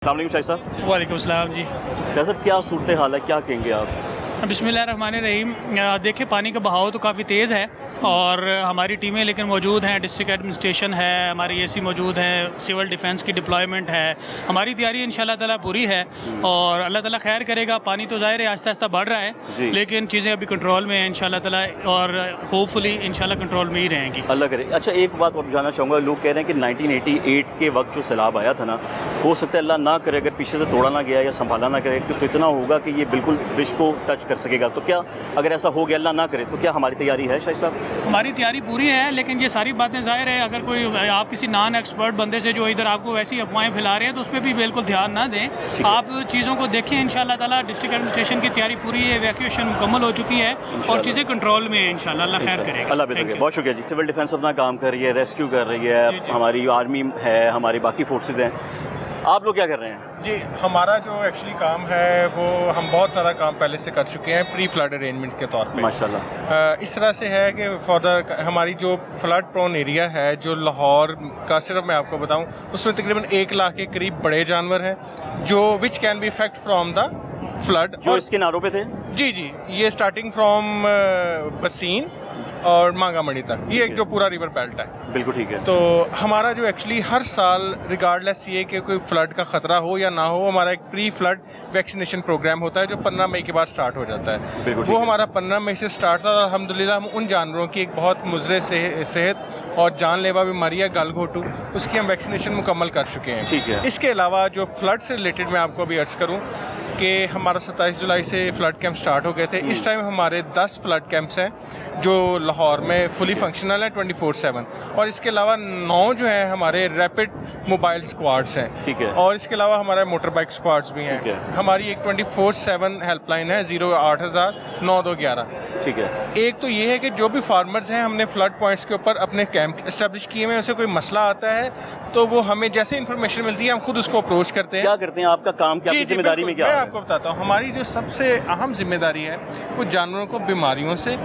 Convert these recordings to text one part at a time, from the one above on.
शाह साहब। वालेकुम सलाम जी। शाह साहब, क्या सूरत हाल है, क्या कहेंगे आप? बिस्मिल्लाहिर्रहमानिर्रहीम। देखिए, पानी का बहाव तो काफ़ी तेज़ है और हमारी टीमें लेकिन मौजूद हैं, डिस्ट्रिक्ट एडमिनिस्ट्रेशन है, हमारी एसी मौजूद है, सिविल डिफेंस की डिप्लॉयमेंट है, हमारी तैयारी इंशाल्लाह ताला पूरी है और अल्लाह ताला खैर करेगा। पानी तो ज़ाहिर है आहिस्ता आहिस्ता बढ़ रहा है लेकिन चीज़ें अभी कंट्रोल में हैं इंशाल्लाह ताला और होपफुली इंशाल्लाह कंट्रोल में ही रहेंगी, अल्लाह करे। अच्छा, एक बात और जानना चाहूँगा, लोग कह रहे हैं कि 1988 के वक्त जो सैलाब आया था ना, हो सकता है अल्लाह ना करे अगर पीछे से तोड़ा ना गया या संभाला ना करे तो इतना होगा कि ये बिल्कुल ब्रिज को टच कर सकेगा। तो क्या अगर ऐसा हो गया, अल्लाह ना करे, तो क्या हमारी तैयारी है शाह साहब? हमारी तैयारी पूरी है, लेकिन ये सारी बातें ज़ाहिर है अगर कोई आप किसी नॉन एक्सपर्ट बंदे से जो इधर आपको वैसी अफवाहें फैला रहे हैं तो उस पर भी बिल्कुल ध्यान ना दें। आप चीज़ों को देखें, इंशाल्लाह ताला डिस्ट्रिक्ट एडमिनिस्ट्रेशन की तैयारी पूरी है, इवैक्यूएशन मुकम्मल हो चुकी है और चीज़ें कंट्रोल में है इंशाल्लाह, अल्लाह खैर करेगा। अल्लाह बेहतर करे। बहुत शुक्रिया जी। सिविल डिफेंस अपना काम कर रही है, रेस्क्यू कर रही है, हमारी आर्मी है, हमारी बाकी फोर्सेज हैं, आप लोग क्या कर रहे हैं? जी, हमारा जो एक्चुअली काम है वो हम बहुत सारा काम पहले से कर चुके हैं प्री फ्लड अरेंजमेंट के तौर पे माशाल्लाह। इस तरह से है कि फॉर द हमारी जो फ्लड प्रोन एरिया है, जो लाहौर का सिर्फ मैं आपको बताऊं, उसमें तकरीबन 1 लाख के करीब बड़े जानवर हैं जो which can be effect from the flood. जो इसके नारों पे थे? जी जी, ये स्टार्टिंग फ्राम बसीन और मांगामणि तक, ये एक जो पूरा रिवर बेल्ट है। बिल्कुल ठीक है। तो हमारा जो एक्चुअली हर साल रिगार्डलेस ये कि कोई फ्लड का ख़तरा हो या ना हो, हमारा एक प्री फ्लड वैक्सीनेशन प्रोग्राम होता है जो 15 मई के बाद स्टार्ट हो जाता है। वो हमारा 15 मई से स्टार्ट था और अल्हम्दुलिल्लाह हम उन जानवरों की एक बहुत मुज़रे सेहत और जानलेवा बीमारी है गलघोटू, उसकी हम वैक्सीनेशन मुकम्मल कर चुके हैं। ठीक है। इसके अलावा जो फ्लड से रिलेटेड मैं आपको अभी अर्ज़ करूँ कि हमारा 27 जुलाई से फ़्लड कैंप स्टार्ट हो गए थे। इस टाइम हमारे 10 फ़्लड कैंप्स हैं जो लाहौर में फुली फंक्शनल है 24/7 और इसके अलावा 9 जो हैं हमारे रैपिड मोबाइल स्क्वाड्स हैं। ठीक है। और इसके अलावा हमारे मोटर बाइक स्क्वाड्स भी हैं। हमारी एक 24/7 हेल्पलाइन है 08000-9211। ठीक है। एक तो ये है कि जो भी फार्मर्स हैं, हमने फ्लड पॉइंट्स के ऊपर अपने कैंप इस्टेब्लिश किए हुए हैं, उसे कोई मसला आता है तो वो हमें जैसे इन्फॉर्मेशन मिलती है हम खुद उसको अप्रोच करते हैं। क्या करते हैं, आपका काम क्या, जिम्मेदारी में क्या है? मैं आपको बताता हूँ, हमारी जो सबसे अहम जिम्मेदारी है वो जानवरों को बीमारियों से,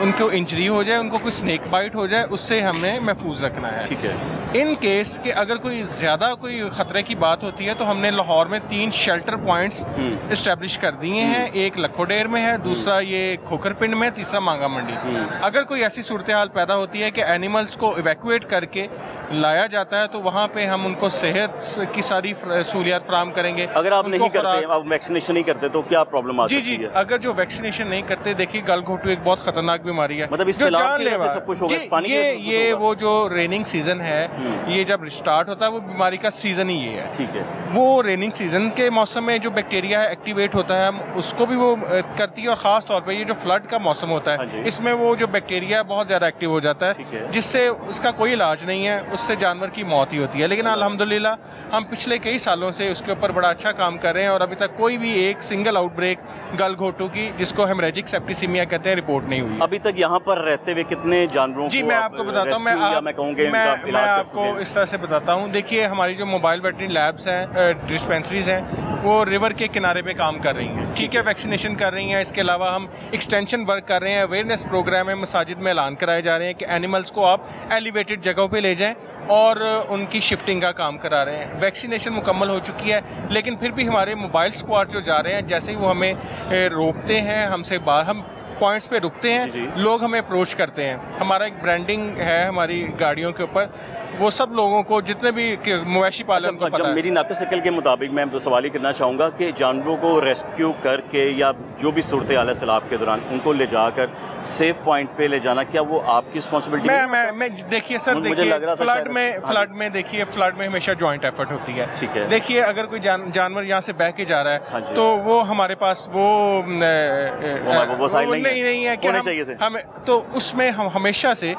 उनको इंजरी हो जाए, उनको कोई स्नेक बाइट हो जाए, उससे हमें महफूज रखना है। ठीक है। इन केस कि अगर कोई ज़्यादा कोई ख़तरे की बात होती है तो हमने लाहौर में 3 शेल्टर पॉइंट्स इस्टेब्लिश कर दिए हैं। एक लखोडेर में है, दूसरा ये खोखरपिंड में, तीसरा मांगा मंडी। अगर कोई ऐसी सूरत हाल पैदा होती है कि एनिमल्स को इवैक्यूएट करके लाया जाता है तो वहाँ पे हम उनको सेहत की सारी सहूलियात फराहम करेंगे। अगर आप नहीं करते, आप वैक्सीनेशन नहीं करते तो क्या प्रॉब्लम आ सकती है? जी, अगर जो वैक्सीनेशन नहीं करते, देखिए गलघोटू एक बहुत खतरनाक बीमारी है, मतलब इससे जानलेवा सब कुछ होगा, पानी ये वो जो रेनिंग सीजन है, ये जब स्टार्ट होता है वो बीमारी का सीजन ही ये है। ठीक है। वो रेनिंग सीजन के मौसम में जो बैक्टीरिया है एक्टिवेट होता है, हम उसको भी वो करती है और ख़ास तौर पे ये जो फ्लड का मौसम होता है इसमें वो जो बैक्टीरिया बहुत ज़्यादा एक्टिव हो जाता है, जिससे उसका कोई इलाज नहीं है, उससे जानवर की मौत ही होती है। लेकिन अल्हम्दुलिल्लाह हम पिछले कई सालों से उसके ऊपर बड़ा अच्छा काम कर रहे हैं और अभी तक कोई भी एक सिंगल आउटब्रेक गलघोटू की, जिसको हेमरेजिक सेप्टिसीमिया कहते हैं, रिपोर्ट नहीं हुई। अभी तक यहाँ पर रहते हुए कितने जानवरों जी, मैं आपको बताता हूँ, मैं आपको इस तरह से बताता हूँ। देखिए, हमारी जो मोबाइल वेटरनरी लैब्स हैं, डिस्पेंसरीज हैं, वो रिवर के किनारे पे काम कर रही हैं। ठीक है, वैक्सीनेशन कर रही हैं। इसके अलावा हम एक्सटेंशन वर्क कर रहे हैं, अवेयरनेस प्रोग्राम है, मसाजिद में ऐलान कराए जा रहे हैं कि एनिमल्स को आप एलिवेटेड जगहों पे ले जाएं और उनकी शिफ्टिंग का काम करा रहे हैं। वैक्सीनेशन मुकम्मल हो चुकी है लेकिन फिर भी हमारे मोबाइल स्क्वाड जो जा रहे हैं, जैसे ही वो हमें रोकते हैं, हमसे हम पॉइंट्स पे रुकते हैं, लोग हमें अप्रोच करते हैं। हमारा एक ब्रांडिंग है हमारी गाड़ियों के ऊपर, वो सब लोगों को, जितने भी मवेशी पालन को पता है। मेरी नाक़िस अक़ल के मुताबिक मैं तो सवाल ही करना चाहूँगा कि जानवरों को रेस्क्यू करके या जो भी सूरत हाल है सैलाब के दौरान, उनको ले जाकर सेफ पॉइंट पे ले जाना, क्या वो आपकी रिस्पॉन्सिबिलिटी? मैं देखिए सर, देखिए फ्लड में देखिए, फ्लड में हमेशा जॉइंट एफर्ट होती है। ठीक है। देखिए, अगर कोई जानवर यहाँ से बह के जा रहा है तो वो हमारे पास वो नहीं है कि हम तो उसमें हम हमेशा से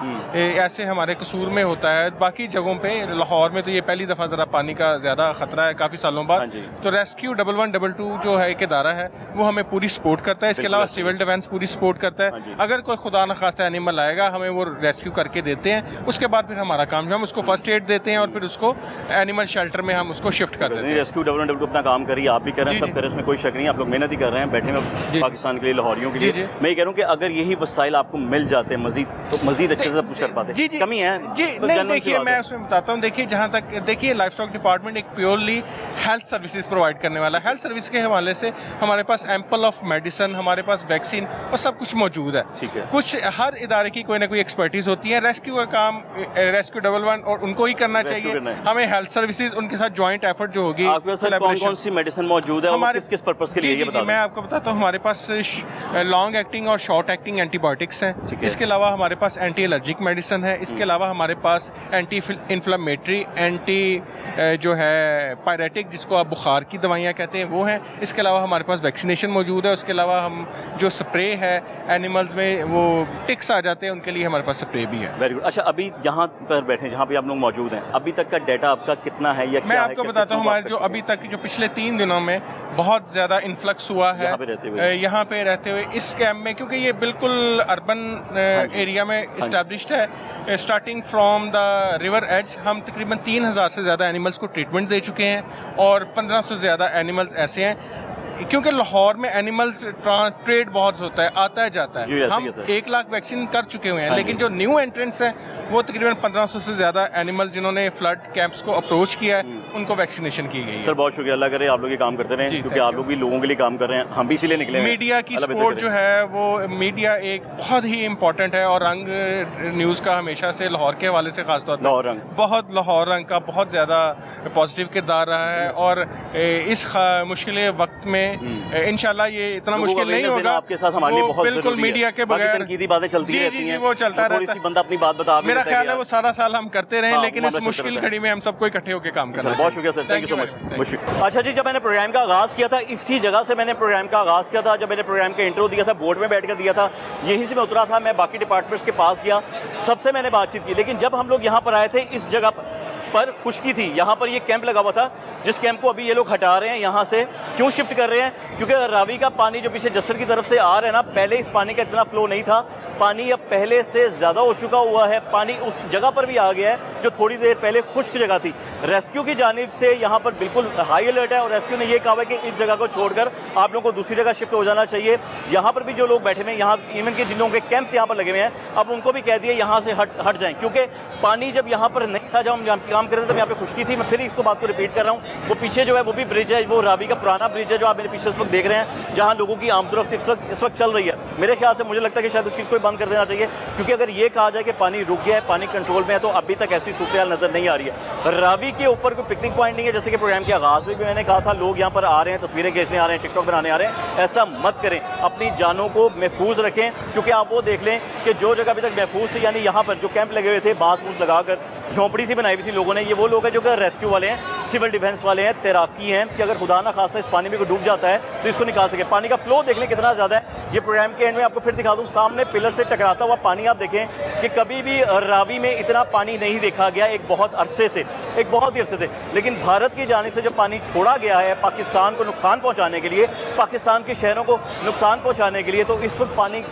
ऐसे हमारे कसूर में होता है। बाकी जगहों पे, लाहौर में तो ये पहली दफ़ा ज़रा पानी का ज़्यादा ख़तरा है काफ़ी सालों बाद, तो रेस्क्यू 1112 जो है एक इदारा है वो हमें पूरी सपोर्ट करता है। इसके अलावा सिविल डिफेंस पूरी सपोर्ट करता है। अगर कोई खुदा न खास्ता एनिमल आएगा, हमें वो रेस्क्यू करके देते हैं। उसके बाद फिर हमारा काम, हम उसको फर्स्ट एड देते हैं और फिर उसको एनिमल शेल्टर में हम उसको शिफ्ट कर देते हैं। रेस्क्यू 1112 अपना काम करिए, आप भी कर रहे हैं, सब कर रहे हैं, इसमें कोई शक नहीं। आप लोग मेहनत ही कर रहे हैं, बैठे में पाकिस्तान के लिए, लाहौरियों के लिए। मैं कह रहा हूँ कि अगर यही वसाइल आपको मिल जाते हैं मजीद, तो मजीद अच्छे से सब कुछ कर पाते। जी जी कमी है जी। तो नहीं जनरल सी देखिए, बात मैं है। उसमें बताता हूँ। देखिए, जहाँ तक देखिए लाइफ स्टॉक डिपार्टमेंट एक प्योरली हेल्थ सर्विसेज प्रोवाइड करने वाला है। हेल्थ सर्विस के हवाले से हमारे पास एम्पल ऑफ मेडिसिन, हमारे पास वैक्सीन और सब कुछ मौजूद है। ठीक है। कुछ हर इदारे की कोई ना कोई एक्सपर्टीज होती है। रेस्क्यू का काम रेस्क्यू डबल वन और उनको ही करना Rescue चाहिए। करना है। हमें हेल्थ सर्विसेज उनके साथ जॉइंट एफर्ट जो होगी, आपके पास कौन collaboration। कौन सी मेडिसिन मौजूद है और हमारे किस किस पर्पस के लिए, जी ये जी बता जी, मैं दें। आपको बताता हूँ। हमारे पास लॉन्ग एक्टिंग और शॉर्ट एक्टिंग एंटीबायोटिक्स ठीक हैं। है। इसके अलावा हमारे पास एंटी एलर्जिक मेडिसिन है। इसके अलावा हमारे पास एंटी इन्फ्लेमेटरी, एंटी जो है पायरेटिक, जिसको आप बुखार की दवाइयाँ कहते हैं, वो हैं। इसके अलावा हमारे पास वैक्सीनेशन मौजूद है। उसके अलावा हम जो स्प्रे है एनिमल्स में, वो टिक्स आ जाते हैं, उनके लिए हमारे पास स्प्रे भी है। Very good. अच्छा, अभी यहाँ पर बैठे, जहाँ पे आप लोग मौजूद हैं, अभी तक का डाटा आपका कितना है या मैं क्या आपको है, बताता हूँ। कितने हमारे बात जो कर अभी तक जो पिछले 3 दिनों में बहुत ज़्यादा इन्फ्लक्स हुआ है यहाँ पे रहते हुए। यहाँ पे रहते हुए इस कैंप में, क्योंकि ये बिल्कुल अर्बन एरिया में इस्टेब्लिश्ड है। Starting from the river edge हम तकरीबन 3000 से ज़्यादा एनिमल्स को ट्रीटमेंट दे चुके हैं और 1500 से ज़्यादा एनिमल्स ऐसे हैं, क्योंकि लाहौर में एनिमल्स ट्रेड बहुत होता है, आता है जाता जी, है। ऐसे हम कैसे? 1 लाख वैक्सीन कर चुके हुए हैं, हाँ लेकिन जी। जो न्यू एंट्रेंट्स हैं वो तकरीबन 1500 से ज़्यादा एनिमल जिन्होंने फ्लड कैंप्स को अप्रोच किया है, उनको वैक्सीनेशन की गई है। सर बहुत शुक्रिया, अल्लाह करे आप लोग ये काम करते रहें, जी, क्योंकि thank आप लोग भी लोगों के लिए काम कर रहे हैं, हम भी इसीलिए निकले हैं। मीडिया की अल्लाह बेहतर सपोर्ट करे। जो है वो मीडिया एक बहुत ही इम्पोर्टेंट है और रंग न्यूज़ का हमेशा से लाहौर के हवाले से खासतौर लाहौर पर रंग। बहुत लाहौर रंग का बहुत ज़्यादा पॉजिटिव किरदार रहा है और इस मुश्किल वक्त में इंशाल्लाह ये इतना लोगों को मुश्किल नहीं awareness देना होगा। आपके साथ हमारे लिए वो बहुत बिल्कुल ज़रूरी है। मीडिया के बाकी बगैर तनकीदी बातें चलती जी रहती जी जी हैं, वो चलता तो थोड़ी रहता सी है। बंदा अपनी बात बता भी मेरा देता है ख्याल कि है वो सारा साल हम करते रहे, हाँ, लेकिन इस हमारा मुश्किल चलता घड़ी में हम सबको इकट्ठे होकर काम करना बहुत शुक्रिया sir, thank you so much. अच्छा जी, जब मैंने प्रोग्राम का आगाज़ किया था, इसी जगह से मैंने प्रोग्राम का आगाज़ किया था। जब मैंने प्रोग्राम का इंट्रो दिया था, बोर्ड में बैठ कर दिया था, यहीं से मैं उतरा था, मैं बाकी डिपार्टमेंट्स के पास गया, सबसे मैंने बातचीत की। लेकिन जब हम लोग यहाँ पर आए थे, इस जगह पर खुशकी थी, यहाँ पर ये कैंप लगा हुआ था, जिस कैंप को अभी ये लोग हटा रहे हैं यहाँ से। क्यों शिफ्ट कर रहे हैं? क्योंकि रावी का पानी जो पीछे जस्सर की तरफ से आ रहा है ना, पहले इस पानी का इतना फ्लो नहीं था, पानी अब पहले से ज़्यादा हो चुका हुआ है। पानी उस जगह पर भी आ गया है जो थोड़ी देर पहले खुश्क जगह थी। रेस्क्यू की जानिब से यहाँ पर बिल्कुल हाई अलर्ट है और रेस्क्यू ने यह कहा है कि इस जगह को छोड़कर आप लोगों को दूसरी जगह शिफ्ट हो जाना चाहिए। यहाँ पर भी जो लोग बैठे हुए हैं, यहाँ इवन के जिन लोगों के कैंप्स यहाँ पर लगे हुए हैं, अब उनको भी कह दिए यहाँ से हट जाएँ, क्योंकि पानी जब यहाँ पर नहीं था, जब हम यहाँ काम कर रहे थे, तब यहाँ पे खुश्की थी। मैं फिर इसको बात को रिपीट कर रहा हूँ। वो पीछे जो है वो भी ब्रिज है, वो रावी का पुराना ब्रिज है जो आप मेरे पीछे इस वक्त देख रहे हैं, जहाँ लोगों की आमदोरफ्त इस वक्त चल रही है। मेरे ख्याल से मुझे लगता है कि शायद उस चीज़ को बंद कर देना चाहिए, क्योंकि अगर ये कहा जाए कि पानी रुक गया है, पानी कंट्रोल में है, तो अभी तक ऐसी सूरत हाल नज़र नहीं आ रही है। रावी के ऊपर कोई पिकनिक पॉइंट नहीं है, जैसे कि प्रोग्राम के आगाज़ में भी मैंने कहा था, लोग यहाँ पर आ रहे हैं, तस्वीरें खींचने आ रहे हैं, टिकटॉक बनाने आ रहे हैं। ऐसा मत करें, अपनी जानों को महफूज रखें, क्योंकि आप वो देख लें कि जो जगह अभी तक महफूज थी, यानी यहाँ पर जो कैंप लगे हुए थे, बांस बूस लगाकर झोंपड़ी सी बनाई हुई थी लोगों ने, ये वो लोग हैं जो कि रेस्क्यू वाले हैं, सिविल डिफेंस वाले हैं, तैराकी हैं, कि अगर खुदा ना खासा इस पानी में कोई डूब जाता है तो इसको निकाल सके। पानी का फ्लो देख लें कितना ज़्यादा है। ये प्रोग्राम के एंड में आपको फिर दिखा दूँ, सामने पिलर से टकराता हुआ पानी आप देखें कि कभी भी रावी में इतना पानी नहीं देखा गया एक बहुत अरसे से, एक बहुत ही अरसे से। लेकिन भारत की जानिब से जब पानी छोड़ा गया है पाकिस्तान को नुकसान पहुँचाने के लिए, पाकिस्तान के शहरों को नुकसान पहुँचाने के लिए, तो इस वक्त पानी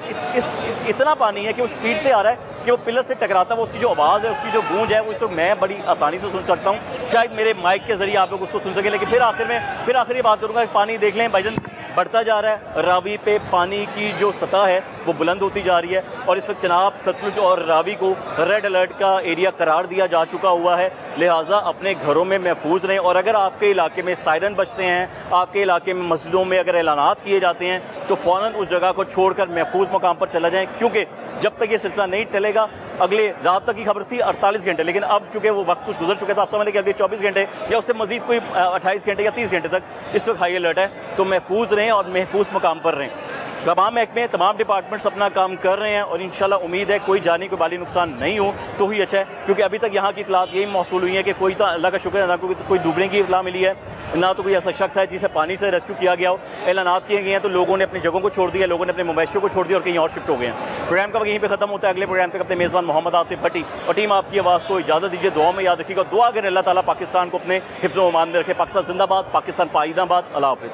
इतना पानी है कि वो स्पीड से आ रहा है कि वो पिलर से टकराता है, उसकी जो आवाज़ है, उसकी जो गूंज है, वो इस वक्त मैं बड़ी आसानी से सुन सकता हूँ। शायद मेरे माइक के जरिए आप लोग उसको सुन सकें। लेकिन फिर आखिर ये बात करूँगा, पानी देख लें भाईजान, बढ़ता जा रहा है। रावी पे पानी की जो सतह है वो बुलंद होती जा रही है और इस वक्त चनाब, सतलुज और रावी को रेड अलर्ट का एरिया करार दिया जा चुका हुआ है। लिहाजा अपने घरों में महफूज रहें और अगर आपके इलाके में सायरन बजते हैं, आपके इलाके में मस्जिदों में अगर ऐलानात किए जाते हैं, तो फ़ौरन उस जगह को छोड़कर महफूज मकाम पर चला जाएँ, क्योंकि जब तक ये सिलसिला नहीं टलेगा, अगले रात तक की खबर थी 48 घंटे, लेकिन अब चूँकि वो वक्त कुछ गुजर चुका था, आप समझ लें कि अगले 24 घंटे या उससे मजीद कोई 28 घंटे या 30 घंटे तक इस वक्त हाई अलर्ट है। तो महफूज रहें और महफूज मकाम पर रहें। तमाम महकमे, तमाम डिपार्टमेंट्स अपना काम कर रहे हैं और इंशाल्लाह उम्मीद है कोई जानी कोई बाली नुकसान नहीं हो तो ही अच्छा है, क्योंकि अभी तक यहाँ की इतलात यही मौसूल हुई है कि कोई, तो अल्लाह का शुक्र है, ना कोई डूबने की इतला मिली है, ना तो कोई ऐसा शख्स है जिसे पानी से रेस्क्यू किया गया हो। ऐलानात किए गए हैं तो लोगों ने अपनी जगहों को छोड़ दिया, लोगों ने अपने मवेशियों को छोड़ दिया और कहीं और शिफ्ट हो गए हैं। प्रोग्राम का यहीं पर खत्म होता है। अगले प्रोग्राम तक अपने मेज़बान मोहम्मद आतिफ भट्टी और टीम आपकी आवाज़ को इजाज़त दीजिए। दुआ में याद रखिएगा, दुआ करें अल्लाह ताला पाकिस्तान को अपने हिफ्ज़-ओ-अमान में रखे। पाकिस्तान जिंदाबाद, पाकिस्तान पाइदाबाद। अल्लाह हाफ़िज़।